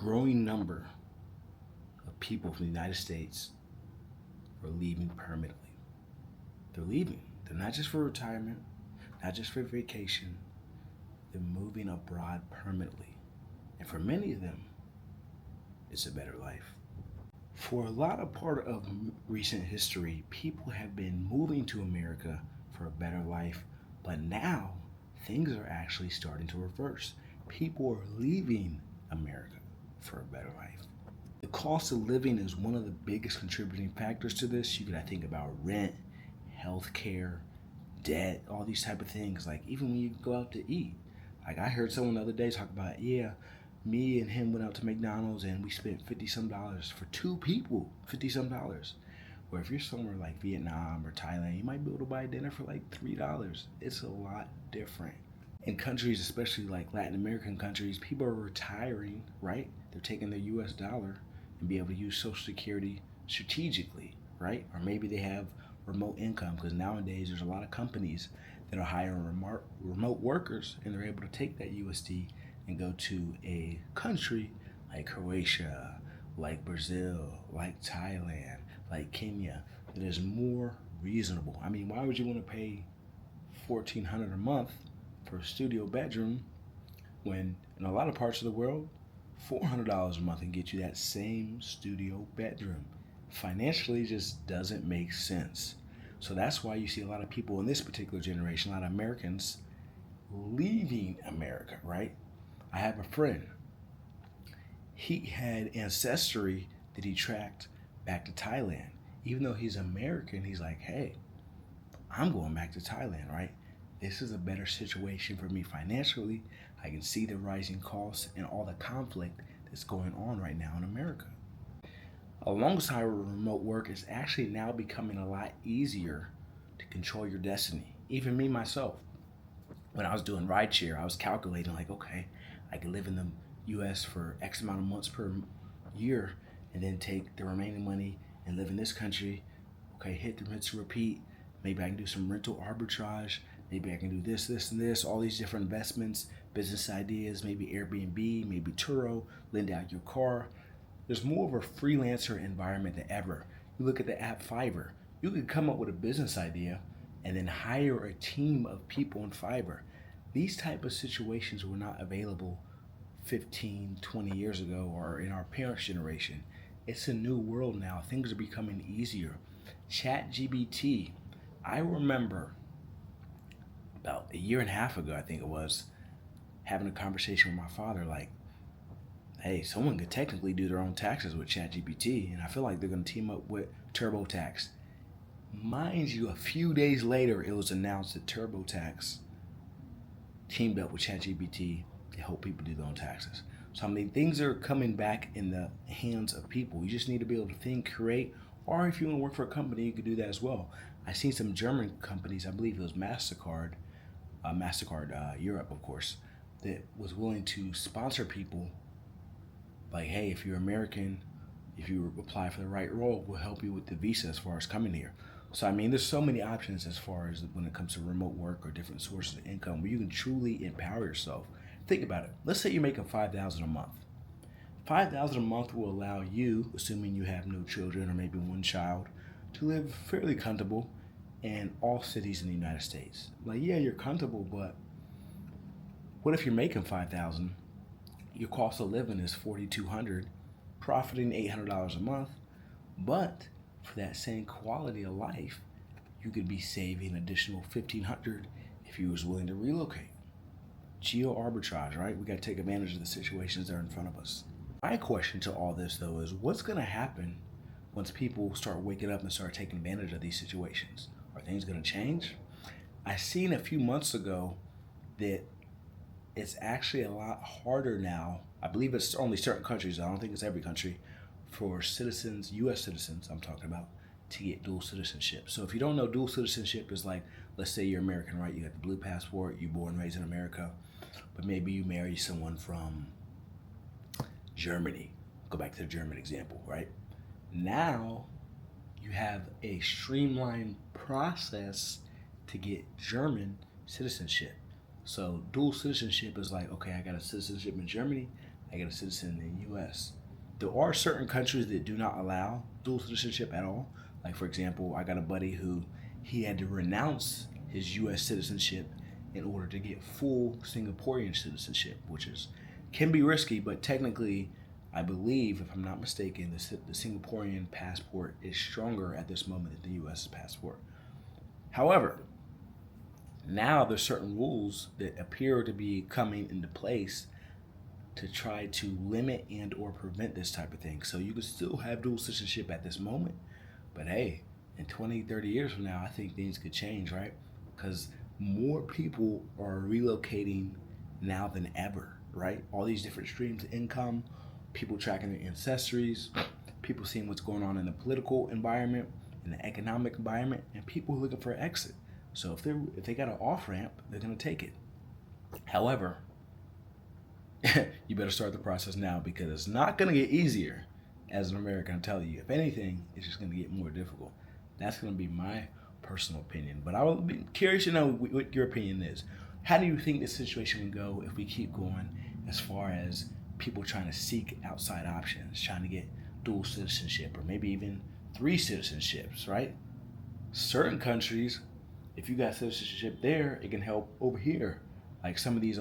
growing number of people from the United States are leaving permanently. They're leaving. They're not just for retirement, not just for vacation. They're moving abroad permanently. And for many of them, it's a better life. For a lot of part of recent history, people have been moving to America for a better life, but now things are actually starting to reverse. People are leaving America for a better life. The cost of living is one of the biggest contributing factors to this. You gotta think about rent, healthcare, debt, all these type of things. Like even when you go out to eat. Like I heard someone the other day talk about, yeah, me and him went out to McDonald's and we spent $50 some for two people, $50 some. Or if you're somewhere like Vietnam or Thailand, you might be able to buy dinner for like $3. It's a lot different. In countries, especially like Latin American countries, people are retiring, right? They're taking their US dollar and be able to use Social Security strategically, right? Or maybe they have remote income, because nowadays there's a lot of companies that are hiring remote workers, and they're able to take that USD and go to a country like Croatia, like Brazil, like Thailand, like Kenya, that is more reasonable. I mean, why would you want to pay $1,400 a month for a studio bedroom when in a lot of parts of the world, $400 a month can get you that same studio bedroom? Financially, just doesn't make sense. So that's why you see a lot of people in this particular generation, a lot of Americans leaving America, right? I have a friend. He had ancestry that he tracked back to Thailand. Even though he's American, he's like, hey, I'm going back to Thailand, right? This is a better situation for me financially. I can see the rising costs and all the conflict that's going on right now in America. Alongside remote work, it's actually now becoming a lot easier to control your destiny. Even me, myself, when I was doing rideshare, I was calculating like, okay, I can live in the US for X amount of months per year and then take the remaining money and live in this country. Okay, hit the rinse and repeat. Maybe I can do some rental arbitrage. Maybe I can do this, this, and this, all these different investments, business ideas, maybe Airbnb, maybe Turo, lend out your car. There's more of a freelancer environment than ever. You look at the app Fiverr, you could come up with a business idea and then hire a team of people in Fiverr. These type of situations were not available 15, 20 years ago or in our parents' generation. It's a new world now. Things are becoming easier. ChatGPT, I remember about a year and a half ago, I think it was, having a conversation with my father like, hey, someone could technically do their own taxes with ChatGPT, and I feel like they're going to team up with TurboTax. Mind you, a few days later, it was announced that TurboTax teamed up with ChatGPT to help people do their own taxes. So I mean, things are coming back in the hands of people. You just need to be able to think, create, or if you want to work for a company, you could do that as well. I've seen some German companies, I believe it was MasterCard Europe, of course, that was willing to sponsor people. Like, hey, if you're American, if you apply for the right role, we'll help you with the visa as far as coming here. So, I mean, there's so many options as far as when it comes to remote work or different sources of income where you can truly empower yourself. Think about it. Let's say you're making $5,000 a month. $5,000 a month will allow you, assuming you have no children or maybe one child, to live fairly comfortable in all cities in the United States. Like, yeah, you're comfortable, but what if you're making $5,000? Your cost of living is $4,200, profiting $800 a month, but for that same quality of life, you could be saving an additional $1,500 if you was willing to relocate. Geo arbitrage, right? We got to take advantage of the situations that are in front of us. My question to all this, though, is what's going to happen once people start waking up and start taking advantage of these situations? Are things going to change? I seen a few months ago that it's actually a lot harder now. I believe it's only certain countries, I don't think it's every country, for citizens, US citizens I'm talking about, to get dual citizenship. So if you don't know, dual citizenship is like, let's say you're American, right? You got the blue passport, you're born and raised in America, but maybe you marry someone from Germany. Go back to the German example, right? Now you have a streamlined process to get German citizenship. So dual citizenship is like, okay, I got a citizenship in Germany, I get a citizen in the U.S. There are certain countries that do not allow dual citizenship at all. Like, for example, I got a buddy who he had to renounce his U.S. citizenship in order to get full Singaporean citizenship, which is can be risky, but technically, I believe, if I'm not mistaken, the Singaporean passport is stronger at this moment than the U.S. passport. However, now there's certain rules that appear to be coming into place to try to limit and or prevent this type of thing. So you can still have dual citizenship at this moment, but hey, in 20, 30 years from now, I think things could change, right? Because more people are relocating now than ever, right? All these different streams of income, people tracking their ancestries, people seeing what's going on in the political environment, in the economic environment, and people looking for an exit. So if they got an off ramp, they're gonna take it. However, you better start the process now because it's not gonna get easier. As an American, I'm telling you, if anything, it's just gonna get more difficult. That's gonna be my personal opinion. But I will be curious to know what your opinion is. How do you think this situation would go if we keep going as far as people trying to seek outside options, trying to get dual citizenship or maybe even 3 citizenships, right? Certain countries, if you got citizenship there, it can help over here. Like some of these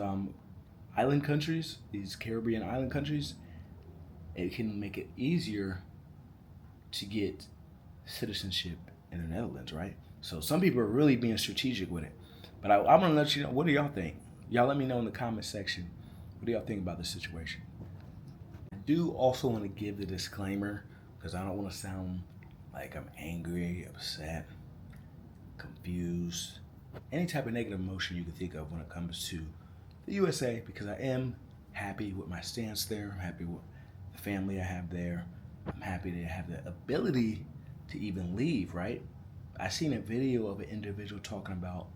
island countries, these Caribbean island countries, it can make it easier to get citizenship in the Netherlands, right? So some people are really being strategic with it. But I'm gonna let you know, what do y'all think? Y'all let me know in the comment section. What do y'all think about this situation? I do also want to give the disclaimer because I don't want to sound like I'm angry, upset, confused, any type of negative emotion you can think of when it comes to the USA, because I am happy with my stance there. I'm happy with the family I have there. I'm happy to have the ability to even leave, right? I seen a video of an individual talking about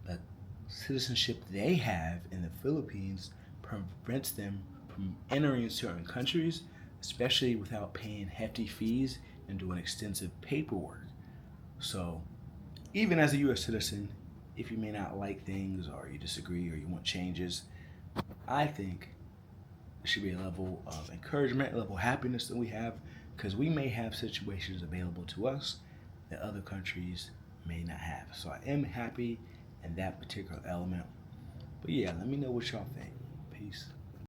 the citizenship they have in the Philippines prevents them from entering certain countries, especially without paying hefty fees and doing extensive paperwork. So even as a U.S. citizen, if you may not like things or you disagree or you want changes, I think there should be a level of encouragement, a level of happiness that we have, because we may have situations available to us that other countries may not have. So I am happy in that particular element. But yeah, let me know what y'all think. Peace.